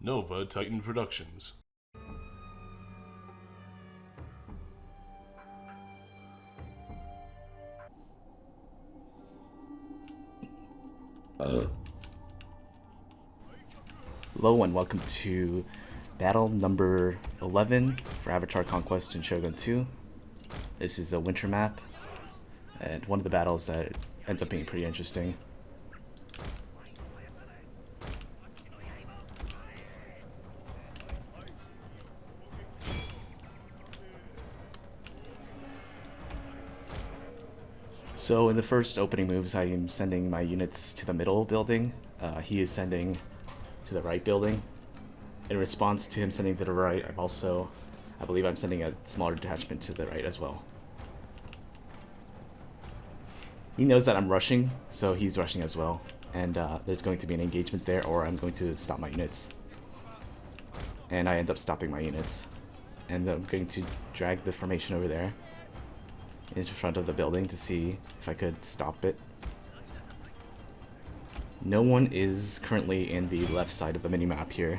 NovaTitanProductions. Hello and welcome to battle number 11 for Avatar Conquest in Shogun 2. This is a winter map, and one of the battles that ends up being pretty interesting. So in the first opening moves, I am sending my units to the middle building. He is sending to the right building. In response to him sending to the right, I believe I'm sending a smaller detachment to the right as well. He knows that I'm rushing, so he's rushing as well. And there's going to be an engagement there, or I'm going to stop my units. And I end up stopping my units. And I'm going to drag the formation over there into front of the building to see if I could stop it. No one is currently in the left side of the mini-map here.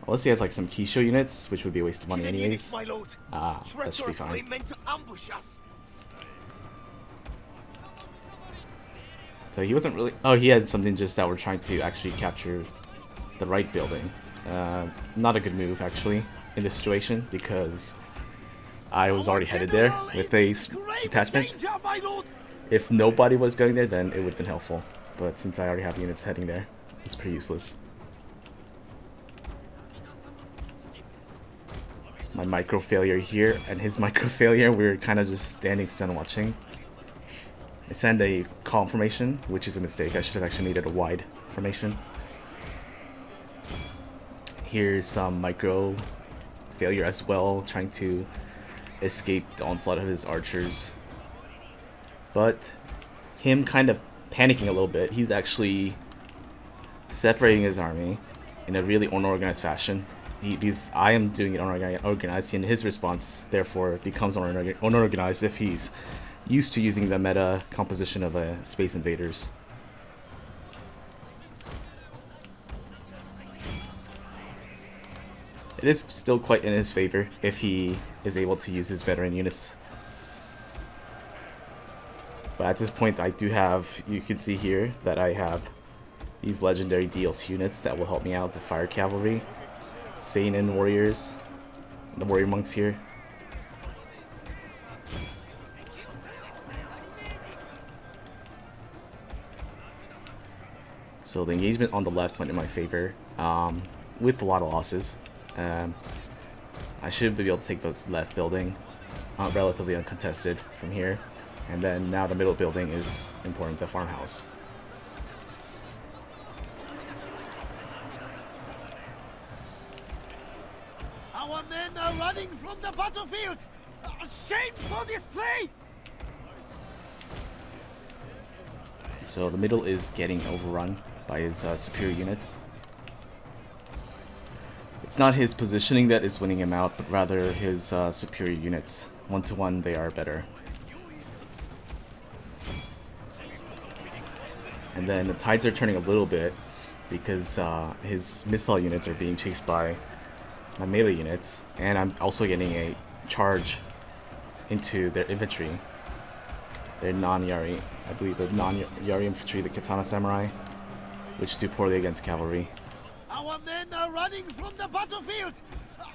Unless he has like some Keisho units, which would be a waste of money anyways. That should be fine. So he wasn't really... Oh, he had something just that were trying to actually capture the right building. Not a good move, actually, in this situation, because I was already headed there with a detachment. If nobody was going there, then it would have been helpful. But since I already have units heading there, it's pretty useless. My micro failure here and his micro failure, we're kind of just standing still and watching. I send a calm formation, which is a mistake. I should have actually made it a wide formation. Here's some micro failure as well, trying to escape the onslaught of his archers. But him kind of panicking a little bit, he's actually separating his army in a really unorganized fashion. I am doing it unorganized, and his response therefore becomes unorganized if he's used to using the meta composition of Space Invaders. It is still quite in his favor if he is able to use his veteran units. But at this point I do have, you can see here that I have these legendary DLC units that will help me out, the Fire Cavalry, Seinen Warriors, the Warrior Monks here. So the engagement on the left went in my favor, with a lot of losses. I should be able to take the left building relatively uncontested from here, and then now the middle building is important, the farmhouse. Our men are running from the battlefield! Shameful display! So the middle is getting overrun by his superior units. It's not his positioning that is winning him out, but rather his superior units. 1-to-1, they are better. And then the tides are turning a little bit because his missile units are being chased by my melee units, and I'm also getting a charge into their infantry. Their non-Yari, I believe the non-Yari infantry, the Katana Samurai, which do poorly against cavalry. Our men are running from the battlefield!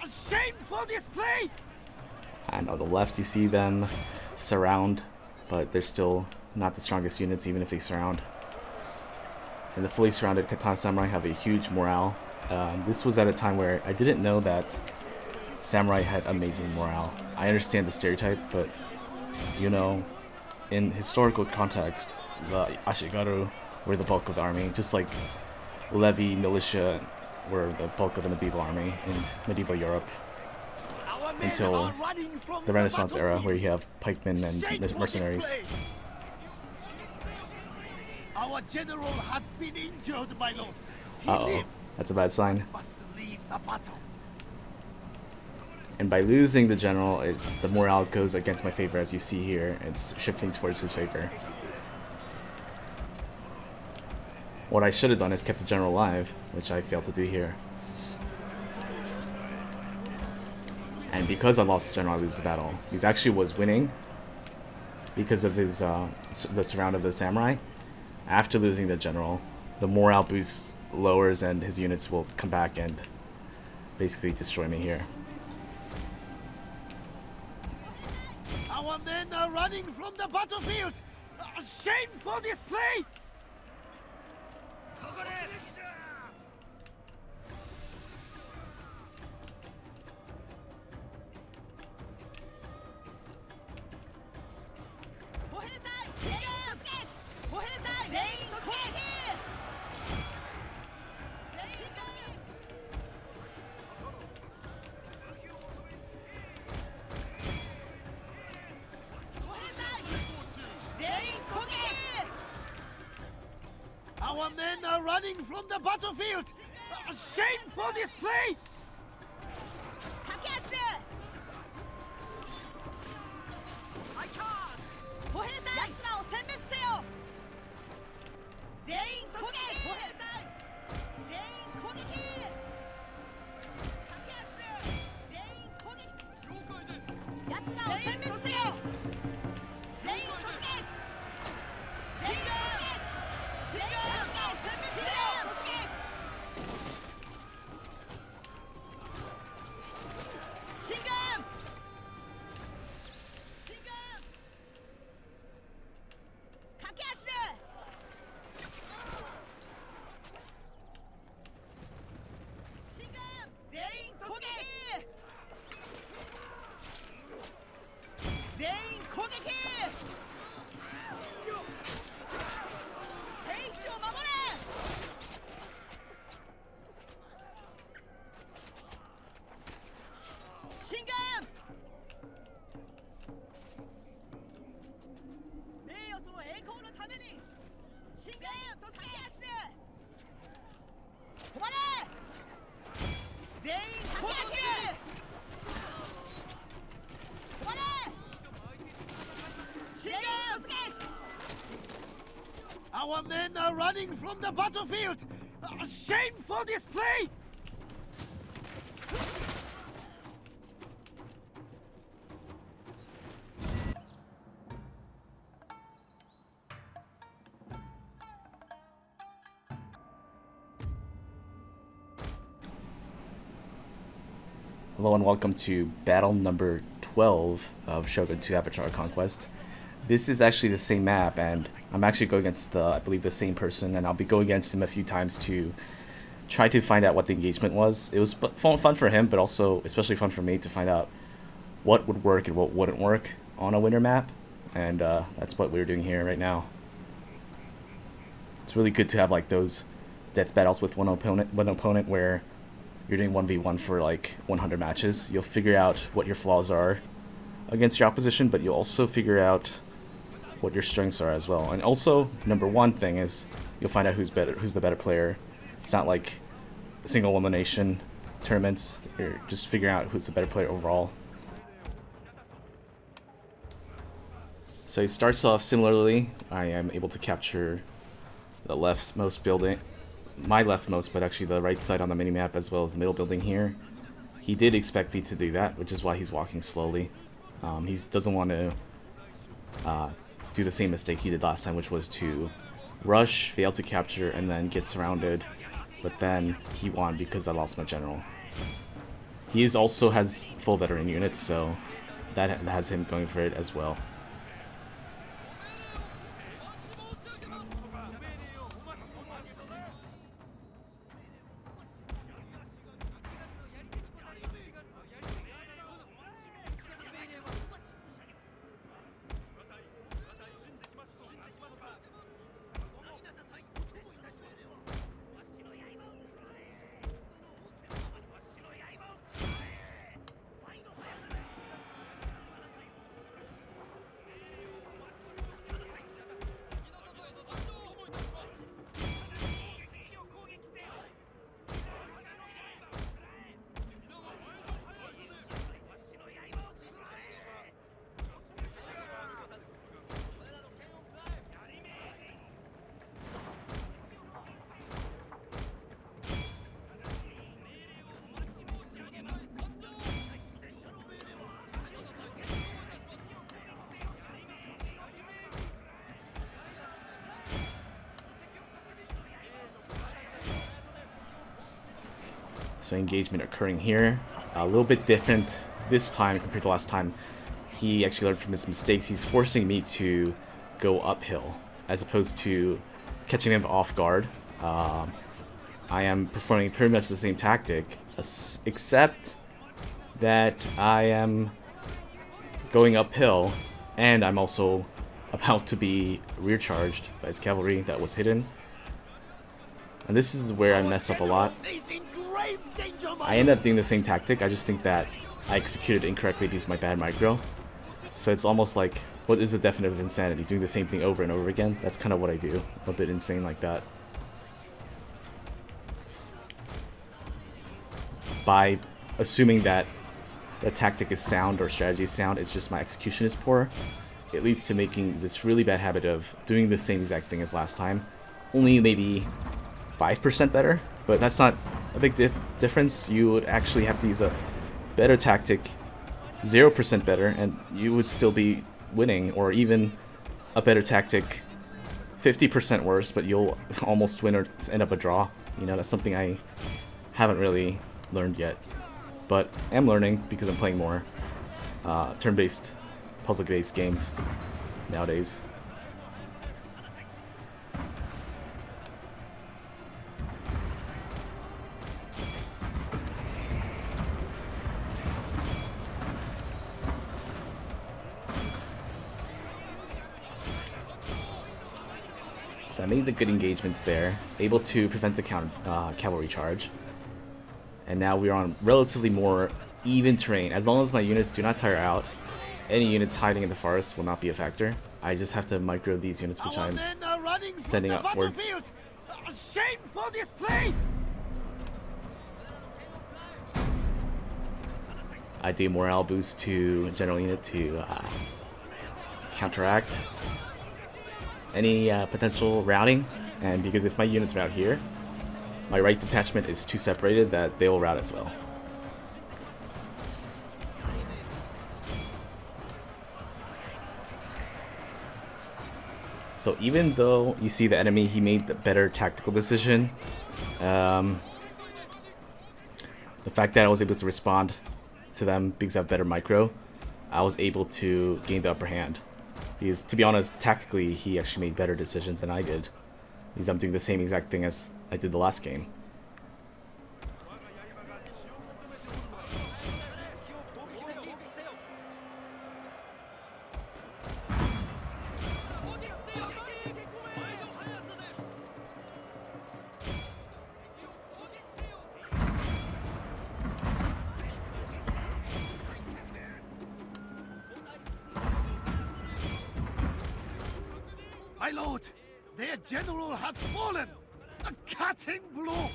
Shameful display! And on the left you see them surround, but they're still not the strongest units even if they surround. And the fully surrounded Katana Samurai have a huge morale. This was at a time where I didn't know that Samurai had amazing morale. I understand the stereotype, but you know, in historical context, the Ashigaru were the bulk of the army, just like Levy militia were the bulk of the medieval army in medieval Europe until the Renaissance era, where you have pikemen and mercenaries. Our general has been injured, my lord. Uh-oh, that's a bad sign. Must leave the battle. And by losing the general, it's the morale goes against my favor, as you see here. It's shifting towards his favor. What I should have done is kept the general alive, which I failed to do here. And because I lost the general, I lose the battle. He actually was winning because of his the surround of the samurai. After losing the general, the morale boost lowers and his units will come back and basically destroy me here. Our men are running from the battlefield! Shame for display! Our men are running from the battlefield! Shame for display! Our men are running from the battlefield! Shame for display! Hello and welcome to battle number 12 of Shogun 2 Avatar Conquest. This is actually the same map, and I'm actually going against, I believe, the same person, and I'll be going against him a few times to try to find out what the engagement was. It was fun for him, but also especially fun for me to find out what would work and what wouldn't work on a winter map, and that's what we're doing here right now. It's really good to have like those death battles with one opponent where you're doing 1v1 for like 100 matches. You'll figure out what your flaws are against your opposition, but you'll also figure out what your strengths are as well. And also, number one thing is you'll find out who's the better player. It's not like single elimination tournaments. You're just figuring out who's the better player overall. So he starts off similarly. I am able to capture the leftmost building, my leftmost, but actually the right side on the minimap, as well as the middle building here. He did expect me to do that, which is why he's walking slowly. He doesn't want to do the same mistake he did last time, which was to rush, fail to capture, and then get surrounded. But then he won because I lost my general. He also has full veteran units, so that has him going for it as well. So engagement occurring here. A little bit different this time compared to last time. He actually learned from his mistakes. He's forcing me to go uphill as opposed to catching him off guard. I am performing pretty much the same tactic, except that I am going uphill, and I'm also about to be rear charged by his cavalry that was hidden. And this is where I mess up a lot. I end up doing the same tactic, I just think that I executed incorrectly because of my bad micro. So it's almost like, what is the definition of insanity? Doing the same thing over and over again? That's kind of what I do. I'm a bit insane like that. By assuming that the tactic is sound or strategy is sound, it's just my execution is poor. It leads to making this really bad habit of doing the same exact thing as last time. Only maybe 5% better, but that's not a big difference. You would actually have to use a better tactic, 0% better, and you would still be winning, or even a better tactic, 50% worse, but you'll almost win or end up a draw. You know, that's something I haven't really learned yet, but am learning because I'm playing more turn-based, puzzle-based games nowadays. So I made the good engagements there, able to prevent the cavalry charge. And now we are on relatively more even terrain. As long as my units do not tire out, any units hiding in the forest will not be a factor. I just have to micro these units, which I'm sending upwards. Shame for this play. I do morale boost to general unit to counteract any potential routing, and because if my units route here, my right detachment is too separated that they will route as well. So even though you see the enemy, he made the better tactical decision, the fact that I was able to respond to them because I have better micro, I was able to gain the upper hand. Because, to be honest, tactically, he actually made better decisions than I did. Because I'm doing the same exact thing as I did the last game. My lord, their general has fallen! A cutting blow!